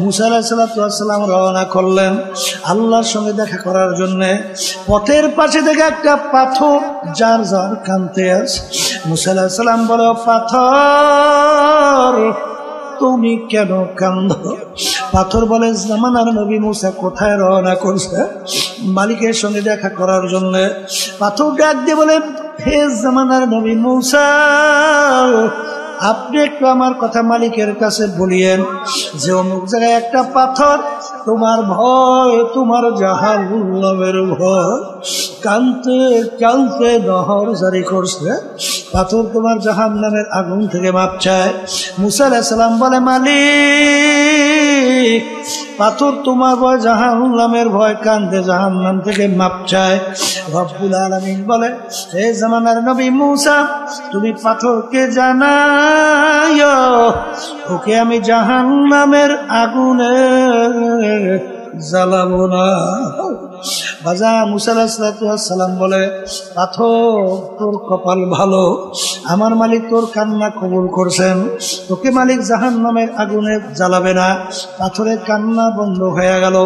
মুসা আলাইহিস সালাম রওনা করলেন আল্লাহর সঙ্গে দেখা করার জন্য। পথের পাশে দেখে একটা পাথর যার যার কাঁদতে আছে। মুসা আলাইহিস সালাম বলে, পাথর তুমি কেন কাঁদো? পাথর বলে, জামানার নবী মুসা কোথায় রওনা করছে? মালিকের সঙ্গে দেখা করার জন্য। পাথর ডাক দিয়ে বলে, হে জামানার নবী মুসা, আপনি একটু আমার কথা মালিকের কাছে বলিয়েন যে অমুক জায়গায় একটা পাথর তোমার ভয়, তোমার জাহান্নামের ভয়, কানতে কানতে নহর জারি করছে। পাথর তোমার জাহান্নামের আগুন থেকে মাপ চায়। মুসা আলাইহিস সালাম বলে, মালিক, পাথর তোমার ভয়, জাহান্নামের ভয়, কান্দে জাহান্নাম থেকে মাপ চায়। রব্বুল আলামিন বলে, হে জামানার নবী মুসা, তুমি পাথরকে জানাইও ওকে আমি জাহান্নামের আগুনে জ্বালাবো না। বাজা মুসা আলাইহিস সালাম বলে, পাথর তোর কপাল ভালো, আমার মালিক তোর কান্না কবুল করছেন, তোকে মালিক জাহান্নামের আগুনে জ্বালাবে না। পাথরের কান্না বন্ধ হয়ে গেল।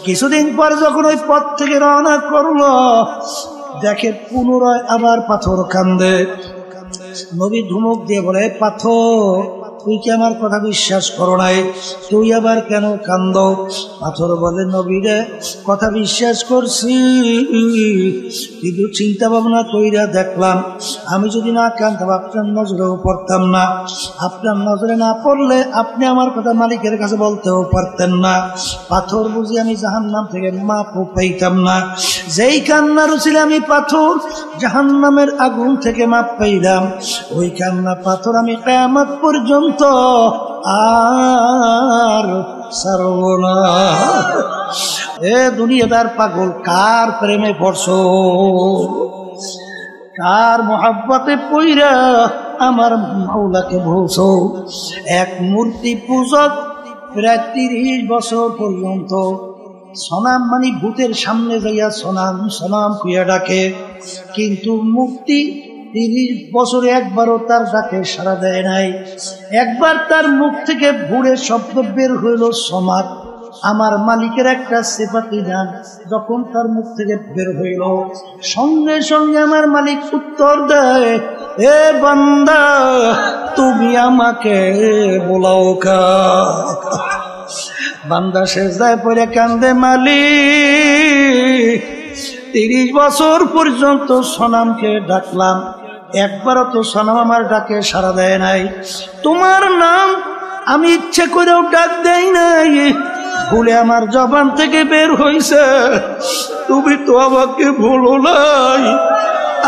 কিছুদিন পর যখন ওই পথ থেকে রওনা করলো, দেখে পুনরায় আবার পাথর কান্দে। নবী ধমক দিয়ে বলে, পাথর তুই কি আমার কথা বিশ্বাস করো নাই? তুই আবার কেন কান্দ? পাথর বলে, নবী রে, কথা বিশ্বাস করছি, কিন্তু চিন্তা ভাবনা কইরা দেখলাম আমি যদি না কান্দতাম আপনার নজরেও পড়তাম না। আপনার নজরে না পড়লে আপনি আমার কথা মালিকের কাছে বলতেও পারতেন না। পাথর বুঝি আমি জাহান্নাম থেকে মাপও পাইতাম না। যেই কান্নার উছিলে আমি পাথর জাহান্নামের আগুন থেকে মাপ পাইলাম, ওই কান্না পাথর আমি কিয়ামত পর্যন্ত আর ছাড়ব না। এ দুনিয়াদার পাগল, কার প্রেমে পড়ছো? কার মোহাব্বতে পইরা আমার মাওলাকে ভুলছো? এক মূর্তি পূজক প্রায় 30 বছর পর্যন্ত সনাম মানে ভূতের সামনে যাইয়া সনাম সনাম কুইয়া ডাকে, কিন্তু মূর্তি 30 বছরে একবারও তার ডাকে সাড়া দেয় নাই। একবার তার মুখ থেকে ভুরে শব্দ বের হইল সমাদ। আমার মালিকের একটা সিফাতি গান যখন তার মুখ থেকে বের হইল, সঙ্গে সঙ্গে আমার মালিক উত্তর দেয়, এ বান্দা, তুমি আমাকে বলাও কা? বান্দা সেজদায় পড়ে কান্দে, মালিক 30 বছর পর্যন্ত সনামকে ডাকলাম, একবারও তো সনাম আমার ডাকে সাড়া দেয় নাই। তোমার নাম আমি ইচ্ছে করেও ডাক দেই নাই, ভুলে আমার জবান থেকে বের হইছে। তুমি তো আমাকে ভুলো নাই,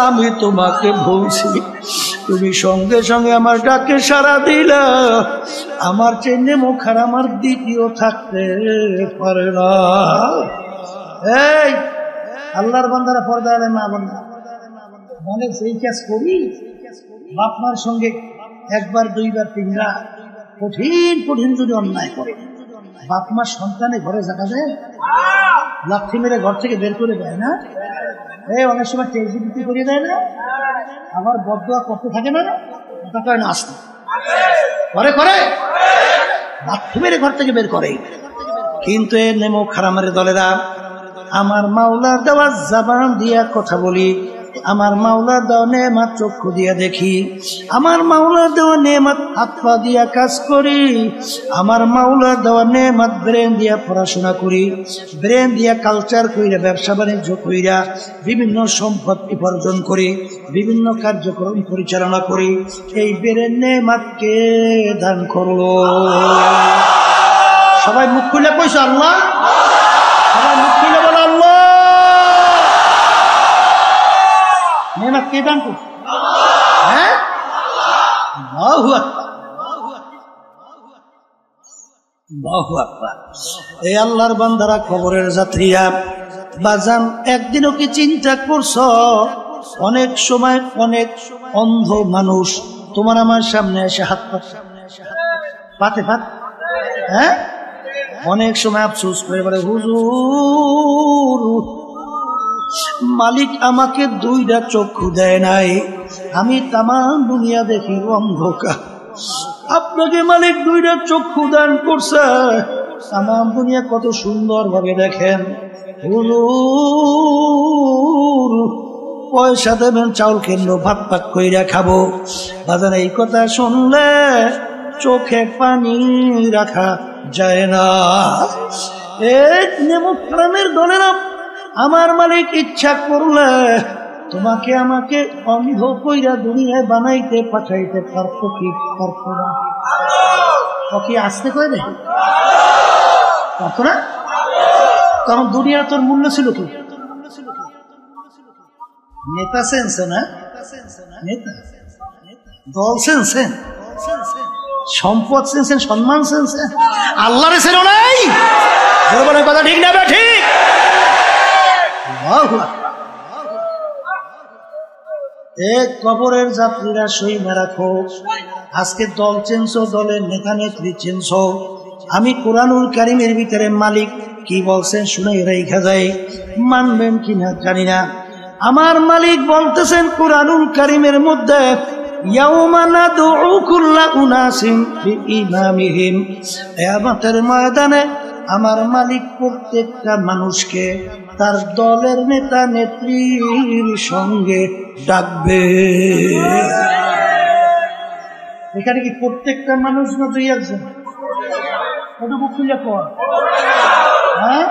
আমি তোমাকে ভুলছি। তুমি সঙ্গে সঙ্গে আমার ডাকে সাড়া দিলা। আমার চেয়ে মুখার আমার দ্বিতীয় থাকতে পারে না। এই আল্লাহর বান্দারা পর্দা আলেন না বন্ধা, মনে সেই কাজ করি, বাপ মার সঙ্গে একবার দুইবার তিনবার কঠিন কঠিন যদি অন্যায় করে, বাপ মার সন্তানে ঘরে জায়গা দেয়, লাঠি মেরে ঘর থেকে বের করে দেয় না? এই অনেক সময় টেজিবিটি করিয়ে দেয় না? আবার বদদোয়া করতে থাকে না? এটা কয় না, আসতে করে করে লাঠি মেরে ঘর থেকে বের করে। কিন্তু এ নেমো খারামের দলেরা, আমার মাওলার দেওয়া জবান দিয়া কথা বলি, আমার মাওলার দেওয়া নেমাত চক্ষু দিয়া দেখি, আমার মাওলার দেওয়া নেমাত হাত পা দিয়া কাজ করি, আমার মাওলার দেওয়া নেমাত ব্রেন দিয়া পড়াশোনা করি, ব্রেন দিয়া কালচার কইরা ব্যবসা বাণিজ্য কইরা বিভিন্ন সম্পদ উপার্জন করি, বিভিন্ন কার্যক্রম পরিচালনা করি। এই ব্রেন নেমাত কে দান করলো? সবাই মুখ খুলে কইছো আল্লাহ। সবাই মুখ খুলে বলো আল্লাহ। নেমাত কে দান করছে? হ্যাঁ, আল্লাহু আকবার, আল্লাহু আকবার। এই আল্লাহর বান্দারা, কবরের যাত্রীরা, বাজান একদিনও কি চিন্তা করছো? অনেক সময় অনেক অন্ধ মানুষ তোমার আমার সামনে এসে হাত পাতে পাত, হ্যাঁ, অনেক সময় আফসোস করে বলে, হুজুর মালিক আমাকে 2টা চক্ষু দেয় নাই, আমি তামাম দুনিয়া দেখি অন্ধকার। আপনাকে মালিক 2টা চক্ষু দান করছে, তামাম দুনিয়া কত সুন্দর ভাবে দেখেন। হুজুর পয়সা দেবেন, চাউল কিনবো, ভাত পাক কইরা খাবো। বাজার এই কথা শুনলে চোখে পানি রাখা যায় না। এক নেমুখানের দলেরা আমার মালিক ইচ্ছা করলে তোমাকে আমাকে অন্ধ কইরা দুনিয়ায় বানাইতে পাঠাইতে পারতো কি পারতো না? ওকে আসতে কই রে পারতো না? তখন দুনিয়া তোর মূল্য ছিল কি? নেতা সেন্সে না, নেতা দল সেন্সে, সম্পদ সেন্সে, সম্মান সেন্সে, আল্লাহরে ছিল নাই। কথা ঠিক না? ঠিক। কবরের যাত্রীরা সই রাখো, আজকে দল চেঞ্জ, দলের নেতা নেত্রী চেঞ্জ। আমি কোরআনুল কারীমের ভিতরে মালিক কি বলছেন শুনে রেখা যায়, মানবেন কিনা জানি না। আমার মালিক বলতেছেন কোরআনুল কারীমের মধ্যে, ইয়াউমা নাদউ কুল্লা উনাসিন বিইমামিহিম, কিয়ামতের ময়দানে আমার মালিক প্রত্যেকটা মানুষকে তার দলের নেতা নেত্রীর সঙ্গে ডাকবে। এখানে কি প্রত্যেকটা মানুষ না দুই একজন? হ্যাঁ,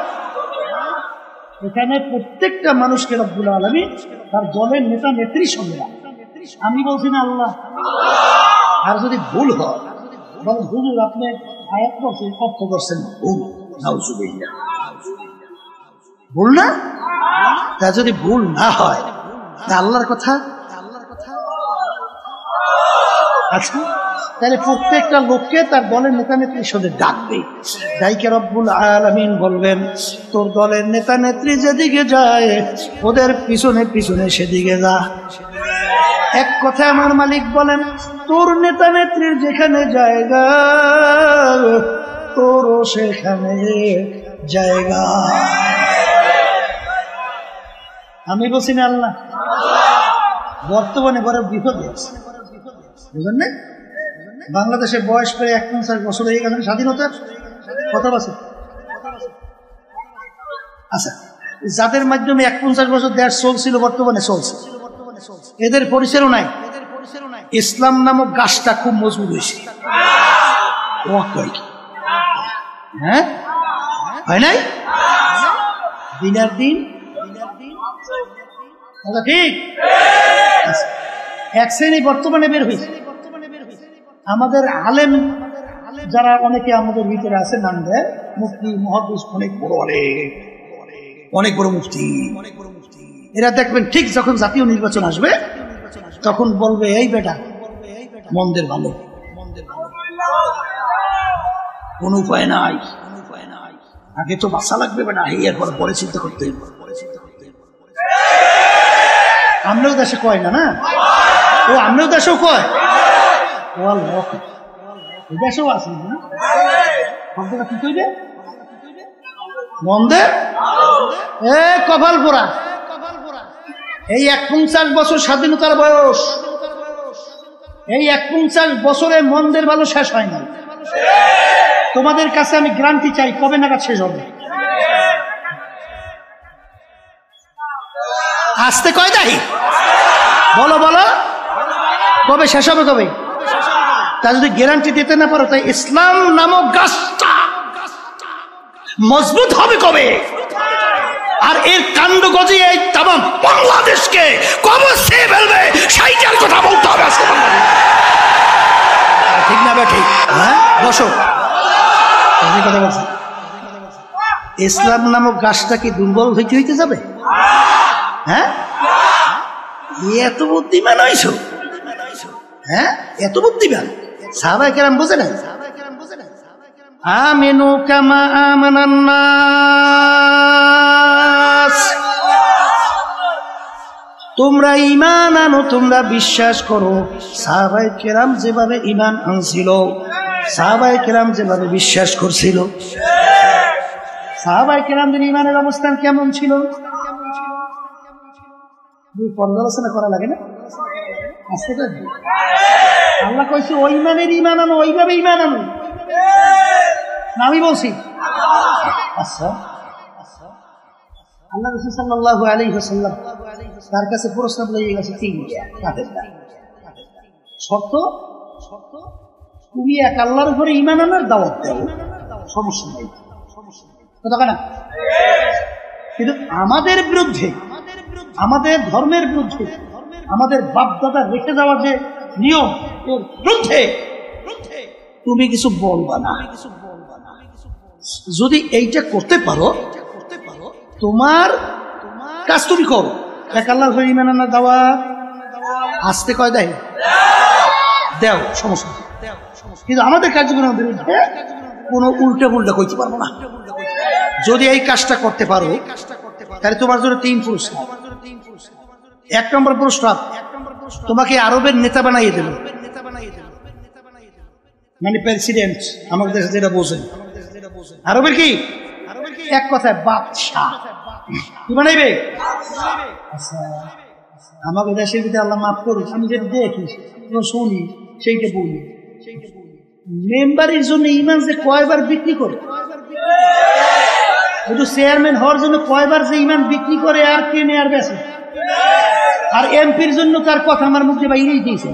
এখানে প্রত্যেকটা মানুষকে রব্বুল আলামিন তার দলের নেতা নেত্রীর সঙ্গে ডাকবে। আমি বলছি না আল্লাহ। আর যদি ভুল হয় বলেন হুজুর আপনি আয়াত করছেন, অর্থ করছেন ভুল, নাউজুবিল্লাহ, ভুল না? তা যদি ভুল না হয় আল্লাহর কথা, আচ্ছা তাহলে প্রত্যেকটা লোককে তার দলের নেতা নেত্রীর সঙ্গে ডাকবে। ডাইকে রব্বুল আলামিন বলবেন তোর দলের নেতা নেত্রী যেদিকে যায় ওদের পিছনে পিছনে সেদিকে যা। এক কথা আমার মালিক বলেন তোর নেতা নেত্রীর যেখানে জায়গা তোরও সেখানে জায়গা। আমি বলছি না আল্লাহ। বর্তমানে বড় বিপদে আছে, বুঝলেন না? বাংলাদেশে বয়স প্রায় 51 বছর হয়ে গেছে স্বাধীনতার। কত বছর? আচ্ছা, যাদের মাধ্যমে 51 বছর দেশ চলছিল বর্তমানে চলছে, এদের পরিচয়ও নাই। ইসলাম নামক গাছটা খুব মজবুত হয়েছে। হ্যাঁ, হয় নাই? দিনের দিন ঠিক। এক শ্রেণী বর্তমানে বের হয়েছে আমাদের আলেম যারা, অনেকে আমাদের ভিতরে আছে নাম দেয় মুফতি, মুহাদ্দিস, অনেক বড়, অনেক বড় মুফতি। এরা দেখবেন ঠিক যখন জাতীয় নির্বাচন আসবে তখন বলবে এই বেটা মন্দের ভালো, কোন উপায় নাই, আগে তো বাঁচা লাগবে বেটা, এরপর পরে চিন্তা করতে। আমরাও দেশে কয় না, না ও আমরাও দেশেও কয়, ও আল্লাহ দেশেও আছে না শব্দটা কি কইবে মন্দে এ কপাল পোড়া। এই 51 বছর স্বাধীনতার বয়স, এই 51 বছরে মন্দের ভালো শেষ হয় না। তোমাদের কাছে আমি গ্যারান্টি চাই কবে নাগাদ শেষ হবে? আসতে কয় দাহি বলো বলো, কবে শেষ হবে? কবে? তা যদি গ্যারান্টি দিতে না পারো তাই ইসলাম নামক গাছটা মজবুত হবে কবে? আর এর কাণ্ড গজিয়ে এই তামাম বাংলাদেশকে কবে সে ফেলবে সেইটার কথা বলতে হবে। ঠিক না? ঠিক। হ্যাঁ, বসো, কথা বলছি। ইসলাম নামক গাছটা কি দুর্বল হইতে হইতে যাবে? হ্যাঁ, এত বুদ্ধিমান হইছো? হ্যাঁ, এত বুদ্ধিমান সাহাবায়ে কেরাম বোঝে না? আমিনু কামা আমানান নাস, তোমরা ঈমান আনো, তোমরা বিশ্বাস করো। সাহাবায়ে কেরাম যেভাবে ঈমান আনছিল, সাহাবায়ে কেরাম যেভাবে বিশ্বাস করছিল, সাহাবায়ে কেরামদের ঈমানের অবস্থান কেমন ছিল? পর্যালোচনা করা লাগে না? আল্লাহ কইছে ওই মানের ঈমান আনো, ওইভাবে ঈমান আনো। আমি বলছি আচ্ছা, আল্লাহ রাসূল সাল্লাল্লাহু আলাইহি ওয়াসাল্লাম তার কাছে প্রস্তাব লইয়া গেছে তিনটা কাফেররা। শর্ত, তুমি এক আল্লাহর উপরে ঈমান আনার দাওয়াত দাও, সমস্যা নাই, কথা না। কিন্তু আমাদের বিরুদ্ধে, আমাদের ধর্মের বিরুদ্ধে, আমাদের বাপদাদা রেখে যাওয়ার যে নিয়ম, এর বিরুদ্ধে তুমি কিছু বলবা না। যদি এইটা করতে পারো, তোমার কাজ তুমি করো। এক আল্লাহর উপরে ঈমান আনার দাওয়াত আসতে কয় দেয়, দেও, সমস্যা। কিন্তু আমাদের কার্যক্রমের বিরুদ্ধে কোনো উল্টা পুল্টা কইতে পারবো না। যদি এই কাজটা করতে পারো তাহলে তোমার জন্য 3 পুরস্কার। 1 নম্বর পুরস্কার, তোমাকে আরবের নেতা বানাইয়ে দেবে, মানে প্রেসিডেন্ট, আমাদের দেশে যেটা বোঝেন। আরবের কি এক কথায় বাদশাহ, কি বানাইবে? আমাদের দেশের ভিতরে আল্লাহ মাফ করি, আমি যেটা দেখি শুনি সেইটা বলি। মেম্বারের জন্য ইমান যে কয়বার বিক্রি করে, চেয়ারম্যান হওয়ার জন্য কয়বার যে ইমান বিক্রি করে আর কেনে আর বেছে। আর এমপির জন্য তার কথা আমার মুখে বাইরেই দিয়েছে।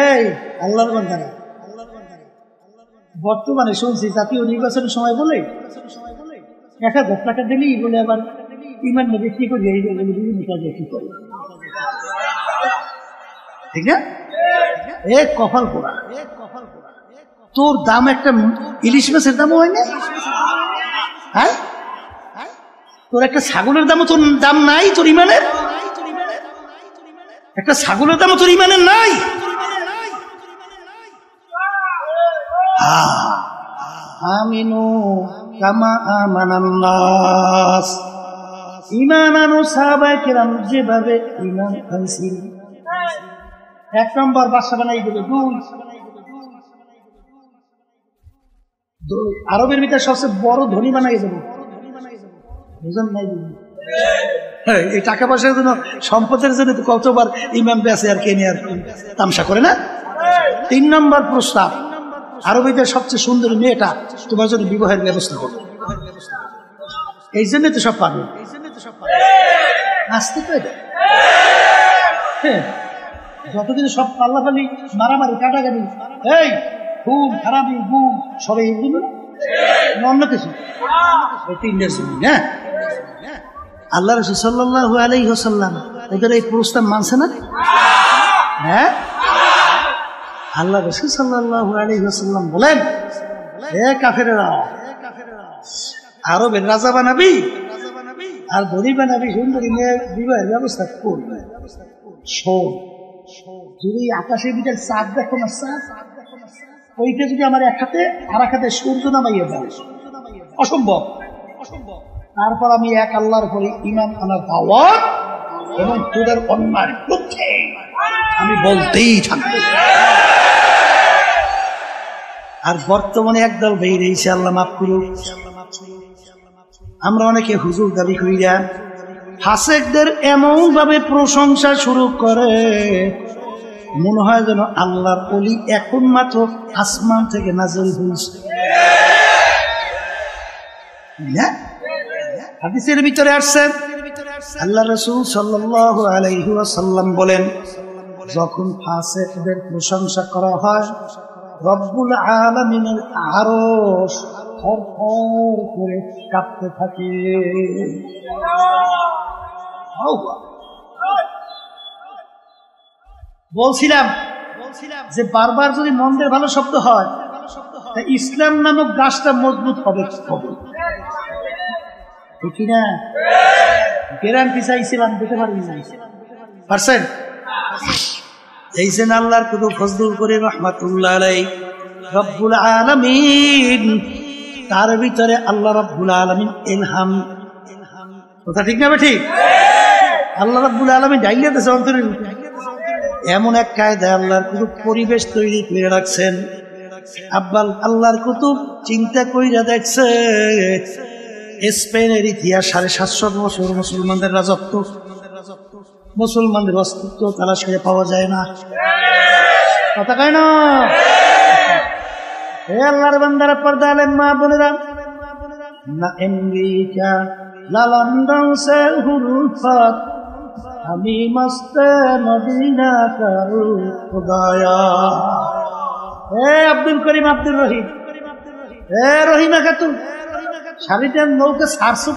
এই আল্লাহর বান্দারা, বর্তমানে শুনছি জাতীয় নির্বাচনের সময় বলে 1000 টাকা দিলেই বলে আবার ইমান বিক্রি করে বিভিন্ন কাজে কি করে, ঠিক না? এ কপাল পোড়া। তোর দাম একটা ইলিশ মাছের দামও হয় না, হ্যাঁ? তোর একটা ছাগলের দামও তোর দাম নাই, তোর ইমানের একটা ছাগলের দামও তোর ইমানের নাই। আমিনু কামা আমানান নাস, ঈমান আনো সাহাবায়ে কেরাম যেভাবে ঈমান আনছিল। 1 নম্বর বাদশা বানাই দিল। 2 আরবের ভিতরে সবচেয়ে বড় ধনী বানাই দেব, বুঝলেন নাই? এই টাকা পয়সার জন্য, সম্পদের জন্য তো কতবার ইমাম বেঁচে আর কেনে আর তামসা করে না। 3 নম্বর প্রস্তাব, আরবিদের সবচেয়ে সুন্দরী মেয়েটা তোমার জন্য বিবাহের ব্যবস্থা করবে। এই জন্য তো সব পাবে, আসতে তো যতদিন সব পাল্লাপাল্লি মারামারি কাটাকাটি, এই খুব খারাপি গুম সবাই অন্য কিছু, এই 3টার জন্য। হ্যাঁ, আল্লাহ রাসূল সাল্লাল্লাহু আলাইহি ওয়াসাল্লাম ওদের এই প্রস্তাব মানছে না? হ্যাঁ, আল্লাহ রাসূল সাল্লাল্লাহু আলাইহি ওয়াসাল্লাম বলেন, হে কাফেরেরা, আরবের রাজা বানাবি আর ধনী বানাবি, সুন্দরী মেয়ে বিবাহের ব্যবস্থা করবে। শোন, যদি আকাশের ভিতরে চাঁদ দেখো না, চাঁদ ওইটা যদি আমার এক হাতে আর এক হাতে সূর্য নামাইয়ে দেয়, অসম্ভব। তারপর আমি এক আল্লাহর উপরে ঈমান আনার দাওয়াত এবং তোদের অন্যায়ের বিরুদ্ধে আমি বলতেই থাকবো। আর বর্তমানে একদল বেরিয়েছে, আল্লাহ মাফ করুক, আমরা অনেকে হুজুর দাবি করিয়া ফাসেকদের এমন ভাবে প্রশংসা শুরু করে মনে হয় যেন আল্লাহর ওলি এখন মাত্র আসমান থেকে নাযিল হয়েছে। হাদিসের ভিতরে আসছে, আল্লাহ রাসূল সাল্লাল্লাহু আলাইহি ওয়াসাল্লাম বলেন, যখন ফাসেকদের প্রশংসা করা হয় রব্বুল আলামিনের আরশ থরথর করে কাঁপতে থাকে। বলছিলাম যে বারবার যদি মন্দের ভালো শব্দ হয়, ইসলাম নামক গাছটা মজবুত হবে, ঠিক না? গ্যারান্টি চাইছিলাম, দিতে পারবি না, পারছেন? এই যে আল্লাহর কুতু ফজলুল করে রহমাতুল্লাহ আলাইহি রব্বুল আলামিন, তার ভিতরে আল্লাহ রব্বুল আলামিন ইলহাম, কথা ঠিক না? ঠিক, আল্লাহ রব্বুল আলামিন ডাইলে দেশে অন্তরের এমন এক কায়দায় আল্লাহর কুতুব পরিবেশ তৈরি করে রাখছেন। আব্বাল আল্লাহর কুতুব চিন্তা কইরা দেখছে, স্পেনের ইতিহাস 750 বছর মুসলমানদের রাজত্ব, মুসলমানদের অস্তিত্ব তালাশ করে পাওয়া যায় না, কথা কয় না? হে আল্লাহর বান্দারা, পর্দা আলেম মা বোনেরা, না আমেরিকা না লন্ডন সে হুরুফাত, আমি মস্তে মদিনা কারু খুদায়া। হে আব্দুল করিম আব্দুল রহিম, হে রহিমা খাতুন, স্বামীটার নৌকা ছাড়ছো,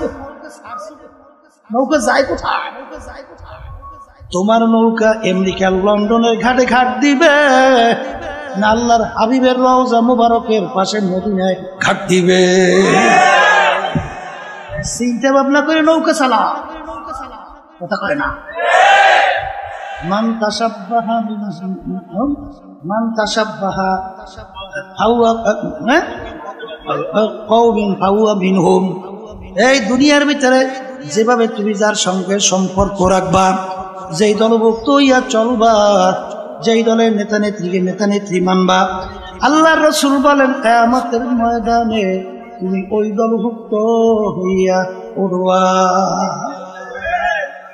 নৌকা যায় কোথায়? তোমার নৌকা আমেরিকা লন্ডনের ঘাটে ঘাট দিবে না আল্লাহর হাবিবের রওজা মুবারকের পাশে মদিনায় ঘাট দিবে? চিন্তা ভাবনা করে নৌকা চালা, কথা কয় না। মান তাসাব্বাহা মান তাসাব্বাহা কওমিন ফাহুয়া মিনহুম। এই দুনিয়ার ভিতরে যেভাবে তুমি যার সঙ্গে সম্পর্ক রাখবা, যেই দলভুক্ত হইয়া চলবা, যেই দলের নেতা নেত্রীকে নেতা নেত্রী মানবা, আল্লাহর রাসূল বলেন কিয়ামতের ময়দানে তুমি ওই দলভুক্ত হইয়া উঠবা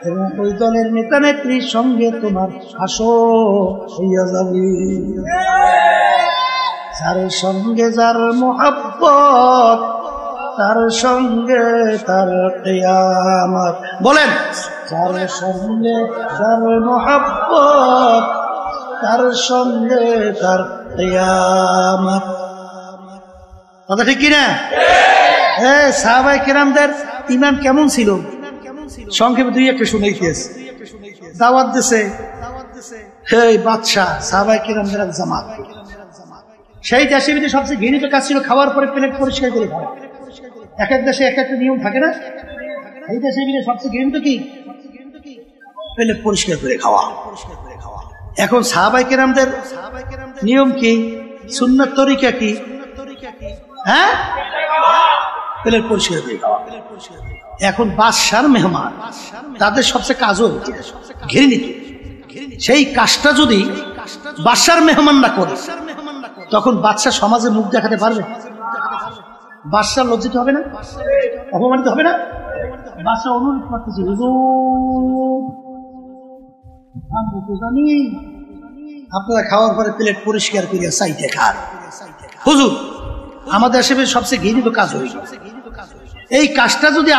এবং ওই দলের নেতা নেত্রীর সঙ্গে তোমার হাসর হইয়া যাবে। যার সঙ্গে যার মুহাব্বত, তার সঙ্গে তার কিয়ামত। বলেন, যার সঙ্গে যার মুহাব্বত, তার সঙ্গে তার কিয়ামত। কথা ঠিক কিনা? সাহাবায়ে কেরামদের ঈমান কেমন ছিল? সংক্ষেপে দুই একটা শুনে গিয়েছে। দাওয়াত দিছে এই বাদশাহ, সাহাবায়ে কেরামদের এক জামাত। সেই দেশে বিদেশে সবচেয়ে ঘৃণিত কাজ ছিল খাওয়ার পরে প্লেট পরিষ্কার করে খাওয়া। এক এক দেশে এক একটা নিয়ম থাকে না? এই দেশে বিদেশে সবচেয়ে ঘৃণিত কি? প্লেট পরিষ্কার করে খাওয়া। এখন সাহাবায়ে কেরামদের নিয়ম কি, সুন্নাত তরিকা কি? হ্যাঁ, প্লেট পরিষ্কার করে খাওয়া। এখন বাদশার মেহমান, তাদের সবচেয়ে কাজও ঘৃণিত। সেই কাজটা যদি বাদশার মেহমানরা করে, তখন বাদশা সমাজে মুখ দেখাতে পারবে? বাদশা লজ্জিত হবে না? অপমানিত হবে না? বাদশা অনুরোধ করতেছে, আপনারা খাওয়ার পরে প্লেট পরিষ্কার করিয়া চাইতে খান। হুজুর, আমাদের দেশে সবচেয়ে ঘৃণিত কাজ হয়ে গেছে। এই কাজটা যদি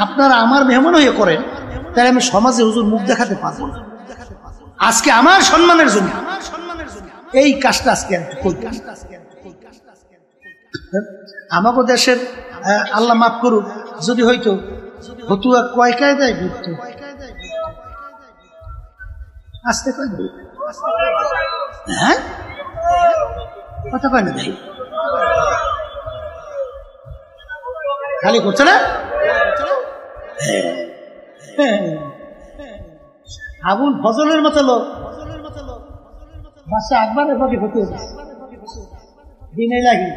আপনারা আমার মেহমান হয়ে করেন, তাহলে আমি সমাজে হুজুর মুখ দেখাতে পারবো না। আজকে আমার সম্মানের জন্য এই কাজটা আজকে আমাকে দেশের আল্লাহ মাফ করুক, যদি হইতো হতুয়া কয় কায়দায় ঘুরত, আসতে কয় হ্যাঁ কথা কয় না ভাই, খালি করছে না। আবুল ফজলের মতো লোক বাদশা আকবরের ভাবে হতে দিন এলাহি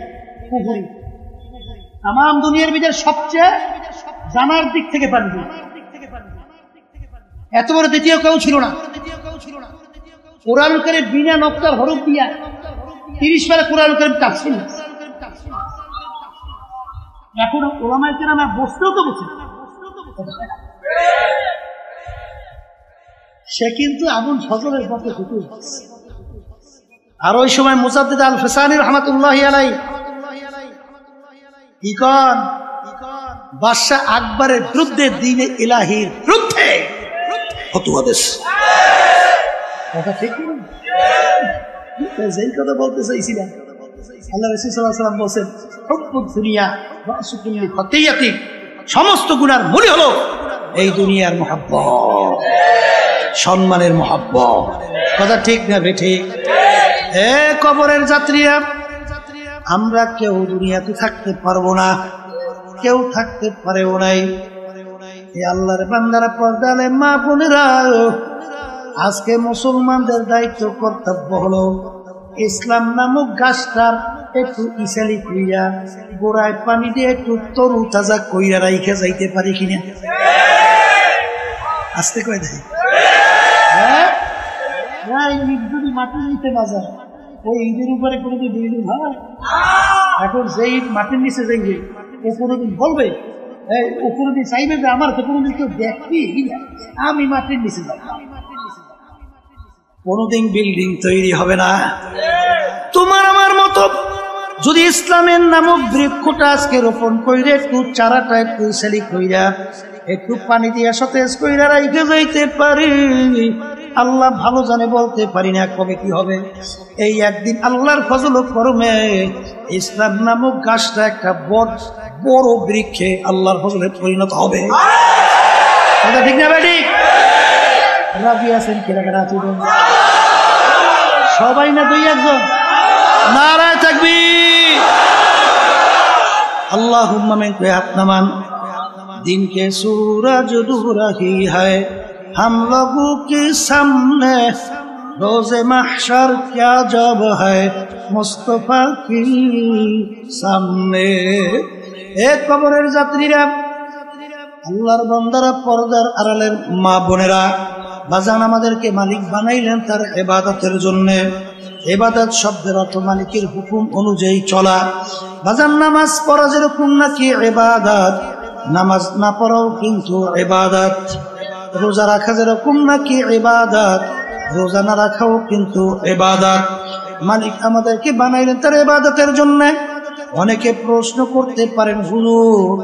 পুকুরি তাম দুনিয়ার ভিতরে সবচেয়ে জানার দিক থেকে পারবে, এত বড় দ্বিতীয় কেউ ছিল না। কোরআন কারীম বিনা নকতার হরফ দিয়া 30 পারা কোরআন কারীম কাটছিল। এখন ওলামায়ে কেরাম বসতেও তো বসে, সে কিন্তু আবুল ফজলের পথে ঢুকে। আর ওই সময় মুজাদ্দিদ আল ফিসানি রাহমাতুল্লাহি আলাইহি কি কন, বাদশা আকবরের বিরুদ্ধে দ্বীনে ইলাহির বিরুদ্ধে ফতোয়া দিয়েছে। কথা ঠিক না? যেই কথা বলতে চাইছিলাম, আল্লাহ রাসূল সাল্লাল্লাহু আলাইহি ওয়াসাল্লাম বলেন, হুব্বুদ দুনিয়া রাসু কুল্লি খাতিয়াতি, সমস্ত গুনার মূল হলো এই দুনিয়ার মহব্বত, সম্মানের মহব্বত। কথা ঠিক না বেঠিক? হে কবরের যাত্রীরা, আমরা কেউ দুনিয়াতে থাকতে পারবো না, কেউ থাকতে পারেও নাই। এই আল্লাহর বান্দারা, পর্দালে মা বোনেরা, আজকে মুসলমানদের দায়িত্ব কর্তব্য হলো ইসলাম নামক গাছটার একটু ইসালি কইরা গোড়ায় পানি দিয়ে একটু তরু তাজা কইরা রাইখে যাইতে পারি কিনা? আস্তে কয় দেয় যদি মাটির নিচে না যায়, ওই ঈদের উপরে কোনোদিন বিল্ডিং হয়? এখন যেই মাটির নিচে যাইবে ও কোনোদিন বলবে, ও কোনোদিন চাইবে যে আমার তো কোনোদিন কেউ দেখবি, আমি মাটির নিচে যাব। কোনোদিন বিল্ডিং তৈরি হবে না। তোমার আমার মতো যদি ইসলামের নামক বৃক্ষটা আজকে রোপণ কইরে একটু চারাটা একটু সেলি কইরা একটু পানি দিয়ে সতেজ কইরা রাইখে যাইতে পারি, আল্লাহ ভালো জানে, বলতে পারি না কবে কি হবে। এই একদিন আল্লাহর ফজল ও করমে ইসলাম নামক গাছটা একটা বড় বৃক্ষে আল্লাহর ফজলে পরিণত হবে। কথা ঠিক না বেটি? রাজি আছেন কিরাকাটা তুলেন সবাই না? দুই একজন নারায়ে তাকবীর। अल्लाहुम्मा में कोई हाथ नमान। दिन के सूरज डूब रही है हम लोगों के सामने, रोज़े महशर क्या जब है मुस्तफा की सामने। एक कबरेर যাত্রীরা, আল্লাহর বান্দারা, পর্দার আড়ালের মা বোনেরা, বাজান আমাদেরকে মালিক বানাইলেন তার ইবাদতের জন্য। ইবাদত শব্দের অর্থ মালিকের হুকুম অনুযায়ী চলা। বাজান নামাজ পড়া যেরকম নাকি ইবাদত, নামাজ না পড়াও কিন্তু ইবাদত। রোজা রাখা যেরকম নাকি ইবাদত, রোজা না রাখাও কিন্তু ইবাদত। মালিক আমাদেরকে বানাইলেন তার ইবাদতের জন্য। অনেকে প্রশ্ন করতে পারেন, হুজুর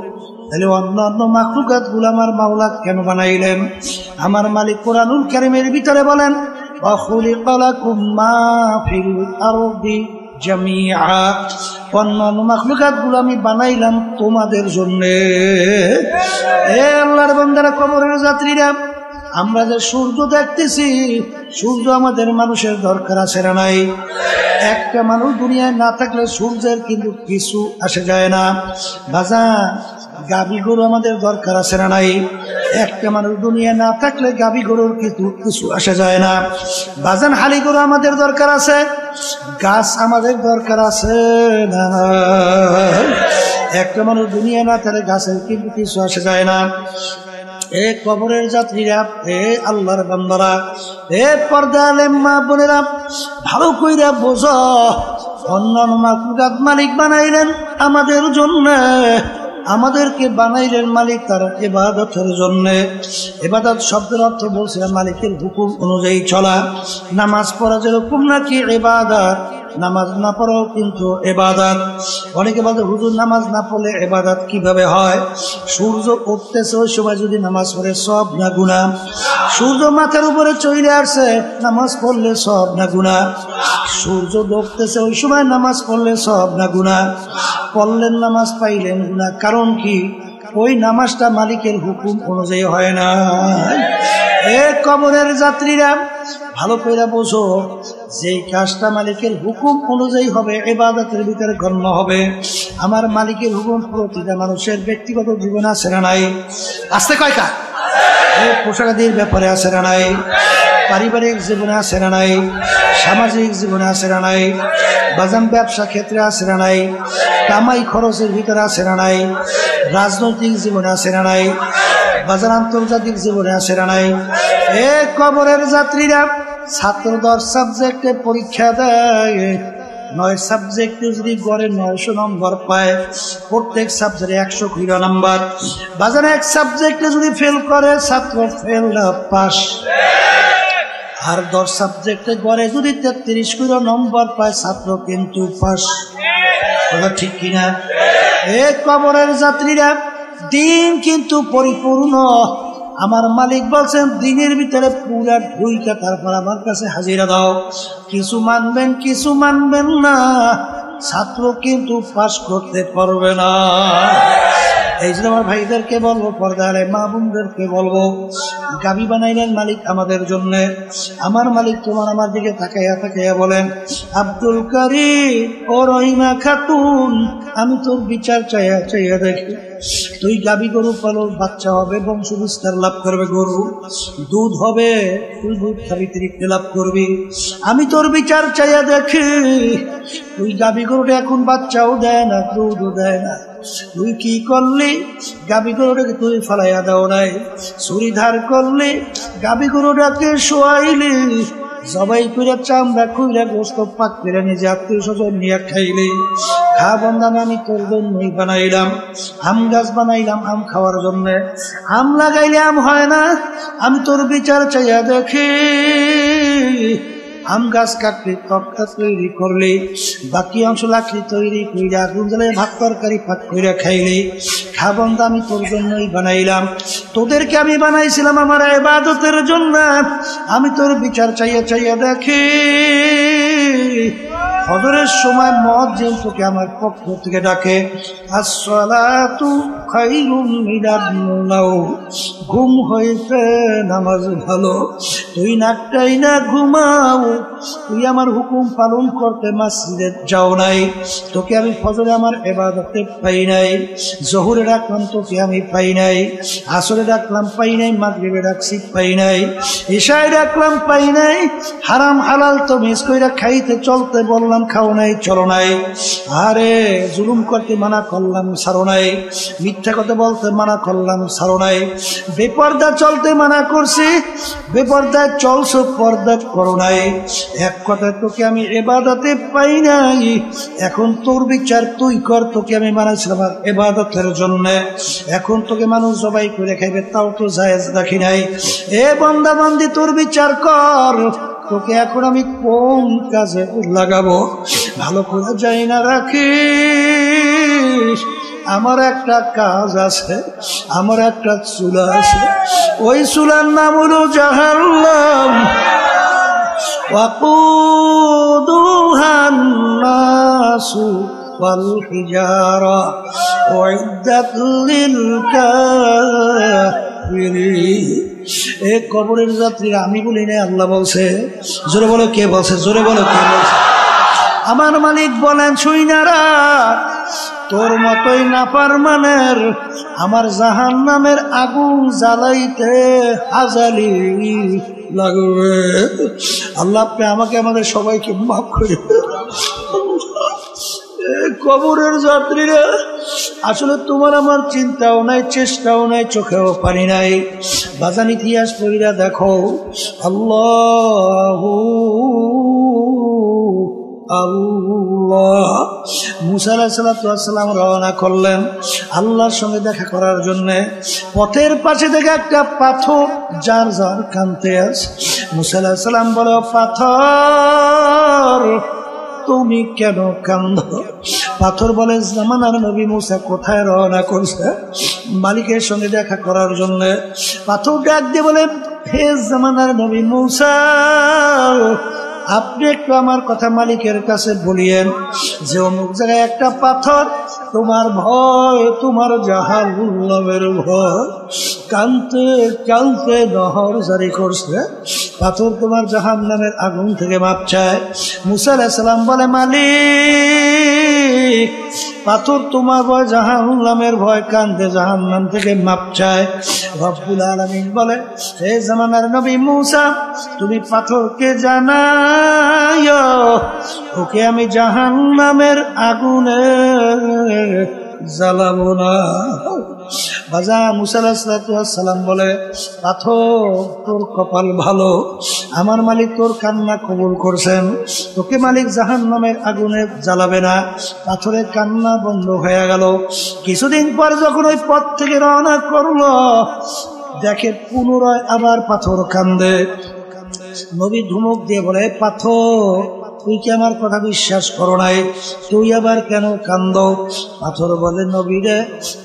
তাহলে অন্যান্য মাখলুকাত গুলো আমার মাওলা কেন বানাইলেন? আমার মালিক কোরআনুল কারীমের ভিতরে বলেন, ওয়াখুলিকা লাকুম মা ফিল আরদি জামিআ, অন্যান্য মাখলুকাত গুলো আমি বানাইলাম তোমাদের জন্য। এ আল্লাহর বান্দারা, কবরের যাত্রীরা, আমরা যে সূর্য দেখতেছি, সূর্য আমাদের মানুষের দরকার আছে না নাই? একটা মানুষ দুনিয়ায় না থাকলে সূর্যের কিন্তু কিছু আসে যায় না। বাজান গাভী গরু আমাদের দরকার আছে না নাই? একটা মানুষ দুনিয়া না থাকলে গাভী গরুর কিছু আসা যায় না। বাজান হালি গরু আমাদের দরকার আছে, গাছ আমাদের দরকার আছে না? একটা মানুষ দুনিয়া না থাকলে গাছের কিন্তু কিছু আসা যায় না। এ কবরের যাত্রীরা, এ আল্লাহর বান্দারা, এ পর্দা আলেম মা বোনেরা, ভালো কইরা বোঝো, অন্যান্য মাখলুকাত মালিক বানাইলেন আমাদের জন্য। আমাদেরকে বানাইলেন মালিক তার ইবাদতের জন্য। ইবাদত শব্দের অর্থ বলছিলাম মালিকের হুকুম অনুযায়ী চলা। নামাজ পড়া যেরকম নাকি ইবাদত, নামাজ না পড়াও কিন্তু ইবাদত। অনেকে বলে, হুজুর নামাজ না পড়লে ইবাদত কিভাবে হয়? সূর্য উঠতেছে ওই সময় যদি নামাজ পড়ে সব না গুনাহ? সূর্য মাথার উপরে চলে আসছে, নামাজ পড়লে সব না গুনাহ? সূর্য ডুবতেছে ওই সময় নামাজ পড়লে সব না গুনাহ? পড়লেন নামাজ পাইলেন গুনাহ, কারণ কি? ওই নামাজটা মালিকের হুকুম অনুযায়ী হয় না। এ কবরের যাত্রীরা, ভালো করে বোঝো, যেই কাজটা মালিকের হুকুম অনুযায়ী হবে ইবাদতের ভিতরে গণ্য হবে। আমার মালিকের হুকুম প্রতিটা মানুষের ব্যক্তিগত জীবনে আছে না নাই? আসতে কয়টা? পোশাকাদির ব্যাপারে আছে না নাই? পারিবারিক জীবনে আছে না নাই? সামাজিক জীবনে আছে না নাই? বাজান ব্যবসা ক্ষেত্রে আছে না নাই? কামাই খরচের ভিতরে আছে না নাই? রাজনৈতিক জীবনে আছে না নাই? বাজার আন্তর্জাতিক জীবনে আছে না নাই? এ কবরের যাত্রীরা, ছাত্র 10 সাবজেক্টে পরীক্ষা দেয়, 9 সাবজেক্টে যদি গড়ে 900 নম্বর পায়, প্রত্যেক সাবজেক্টে 100 করে নাম্বার। বাজার এক সাবজেক্টে যদি ফেল করে ছাত্র ফেল না পাস। আর 10 সাবজেক্টে গড়ে যদি 33 করে নম্বর পায় ছাত্র কিন্তু পাস। কথা ঠিক কিনা? এ কবরের যাত্রীরা, দিন কিন্তু পরিপূর্ণ। আমার মালিক বলছেন, দিনের ভিতরে পুরা ঢুইকা তারপর আমার কাছে হাজিরা দাও। কিছু মানবেন, কিছু মানবেন না, ছাত্র কিন্তু পাস করতে পারবে না। এই জন্য আমার ভাইদেরকে বলবো, পর্দারে মা বোনদেরকে বলবো, গাবি বানাইলেন মালিক আমাদের জন্য। আমার মালিক তোমার আমার দিকে তাকাইয়া তাকাইয়া বলেন, আব্দুল কারিম ও রহিমা খাতুন, আমি তোর বিচার চাইয়া চাইয়া দেখি। তুই গাবি গরু পালো, বাচ্চা হবে, বংশ বিস্তার লাভ করবে, গরু দুধ হবে, তুই দুধ খাবি, তৃপ্তি লাভ করবি। আমি তোর বিচার চাইয়া দেখি, তুই গাবি গরুটা এখন বাচ্চাও দেয় না, দুধও দেয় না। তুই কি করলি? গাবি গরুটাকে তুই ফালাইয়া দাও নাই, ছুরি ধার করলি, গাবি গরুটাকে শোয়াইলি, জবাই করে চামড়া খুইলা গোস্ত পাক করে নিজে আত্মীয় স্বজন নিয়ে খাইলি। খা বন্দান, আমি তোর জন্যই বানাইলাম। আম গাছ বানাইলাম আম খাওয়ার জন্য। আম লাগাইলে আম হয় না, আমি তোর বিচার চাইয়া দেখি। আম গাছ কাটলি, তক্তা তৈরি করলি, বাকি অংশ লাকড়ি তৈরি করে আগুন জ্বালিয়ে ভাত তরকারি পাক করে খাইলি। খাবন্ধ আমি তোর জন্যই বানাইলাম, তোদেরকে আমি বানাইছিলাম আমার ইবাদতের জন্য। আমি তোর বিচার চাইয়া চাইয়া দেখি ফজরের সময় মুয়াজ্জিন তোকে আমার পক্ষ থেকে ডাকে, আসসালাতু খায়রুম মিনান নাওম, ঘুম হইতে নামাজ ভালো। তুই নাকটাই না ঘুমাও, তুই আমার হুকুম পালন করতে মসজিদে যাও নাই, তোকে আমি ফজরে আমার ইবাদতে পাই নাই। জোহরে ডাকলাম তোকে আমি পাই নাই, আসরে ডাকলাম পাই নাই, মাগরিবে ডাকছি পাই নাই, ইশায় ডাকলাম পাই নাই। হারাম হালাল তো মিস কইরা খাইতে চলতে বললাম, খাও নাই, চলো নাই। আরে জুলুম করতে মানা করলাম, ছাড়ো নাই। মিথ্যা কথা বলতে মানা করলাম, ছাড়ো নাই। বেপর্দা চলতে মানা করছি, বেপর্দায় চলছো, পর্দা করো নাই। এক কথায় তোকে আমি ইবাদতে পাই নাই। এখন তোর বিচার তুই কর, তোকে আমি বানাইছিলাম আমার ইবাদতের জন্য। এখন তোকে মানুষ জবাই করে খাইবে, তাও তো জায়েজ রাখি নাই। এ বান্দা বান্দি তোর বিচার কর, তোকে এখন আমি কোন কাজে লাগাবো ভালো করে যাই না রাখিস। আমার একটা কাজ আছে, আমার একটা চুলা আছে, ওই চুলার নাম হলো জাহান্নাম। ওয়াকুদুহান নাসু ওয়াল হিজারা উইদ্দাত লিল কাফিরিন। এ কবরের যাত্রীরা আমি বলি না, আল্লাহ বলছে। জোরে বলো কে বলছে, জোরে বলো কে বলছে। আমার মালিক বলেন, শুইনারা তোর মতোই নাফরমানের আমার জাহান্নামের আগুন জ্বালাইতে হাজালি লাগবে। আল্লাহ আপনি আমাকে আমাদের সবাইকে মাফ করে। কবরের যাত্রীরা আসলে তোমার আমার চিন্তাও নাই, চেষ্টাও নাই, চোখেও পানি নাই। বাজান ইতিহাস পড়িরা দেখো, আল্লাহু আল্লাহ। মুসা আলাইহিস সালাম রওনা করলেন আল্লাহর সঙ্গে দেখা করার জন্য। পথের পাশে থেকে একটা পাথর যার যার কাঁদতে আছে। মুসা আলাইহিস সালাম বলে, পাথর তুমি কেন কাঁদো? পাথর বলে, জামানার নবী মুসা কোথায় রওনা করছে? মালিকের সঙ্গে দেখা করার জন্য। পাথর ডাক দিয়ে বলে, হে জামানার নবী মুসা, আপনি একটু আমার কথা মালিকের কাছে বলিয়েন যে অমুক জায়গায় একটা পাথর তোমার ভয়, তোমার জাহান্নামের ভয়, কানতে কানতে নহর জারি করছে। পাথর তোমার জাহান্নামের আগুন থেকে মাপ চায়। মুসা আলাইহিস সালাম বলে, মালিক পাথর তোমার ভয়, জাহান্নামের ভয়, কান্দে জাহান্নাম থেকে মাপ চায়। রব্বুল আলামিন বলে, হে জামানার নবী মুসা, তুমি পাথরকে জানাইও ওকে আমি জাহান্নামের আগুনে জ্বালাবো না। বাজা মুসা আলাইহিস সালাম বলে, পাথর তোর কপাল ভালো, আমার মালিক তোর কান্না কবুল করছেন, তোকে মালিক জাহান্নামের আগুনে জ্বালাবে না। পাথরের কান্না বন্ধ হয়ে গেল। কিছুদিন পর যখন ওই পথ থেকে রওনা করলো, দেখে পুনরায় আবার পাথর কান্দে। নবী ধমক দিয়ে বলে, পাথর তুই কি আমার কথা বিশ্বাস করো নাই? তুই আবার কেন কান্দ? পাথর বলে, নবী রে,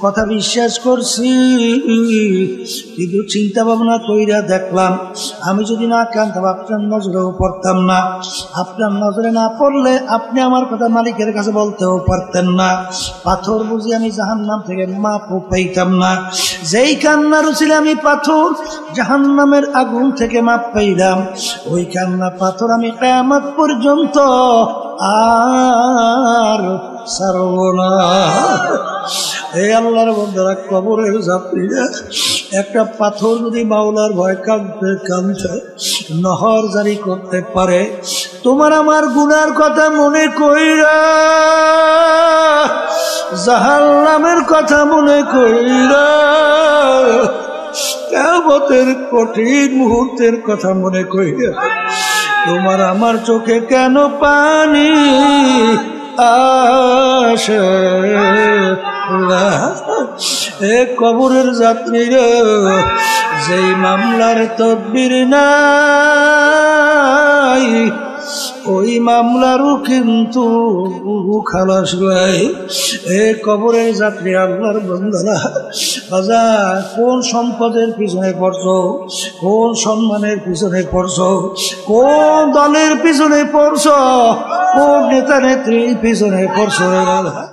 কথা বিশ্বাস করছি, কিন্তু চিন্তা ভাবনা কইরা দেখলাম আমি যদি না কান্দতাম আপনার নজরেও পড়তাম না। আপনার নজরে না পড়লে আপনি আমার কথা মালিকের কাছে বলতেও পারতেন না। পাথর বুঝি আমি জাহান্নাম থেকে মাপও পাইতাম না। যেই কান্নার উচিলে আমি পাথর জাহান্নামের আগুন থেকে মাপ পাইলাম, ওই কান্না পাথর আমি কিয়ামত পর্যন্ত আর ছাড়ব না। এই আল্লাহর বন্দারা, কবরের যাত্রীরা, একটা পাথর যদি মাওলার ভয় কাঁদতে কাঁদতে নহর জারি করতে পারে, তোমার আমার গুনার কথা মনে কইরা, জাহান্নামের কথা মনে কইরা, কিয়ামতের কঠিন মুহূর্তের কথা মনে কইরা, তোমার আমার চোখে কেন পানি আসে না? এ কবরের যাত্রীরা, যেই মামলার তদবির নাই, ওই মামলারও কিন্তু খালাস ভাই। এ কবরের যাত্রী আল্লাহর বান্দারা, বাজার কোন সম্পদের পিছনে পড়ছো, কোন সম্মানের পিছনে পড়ছো, কোন দলের পিছনে পড়ছো, কোন নেতা নেত্রীর পিছনে পড়ছো রে বাবা।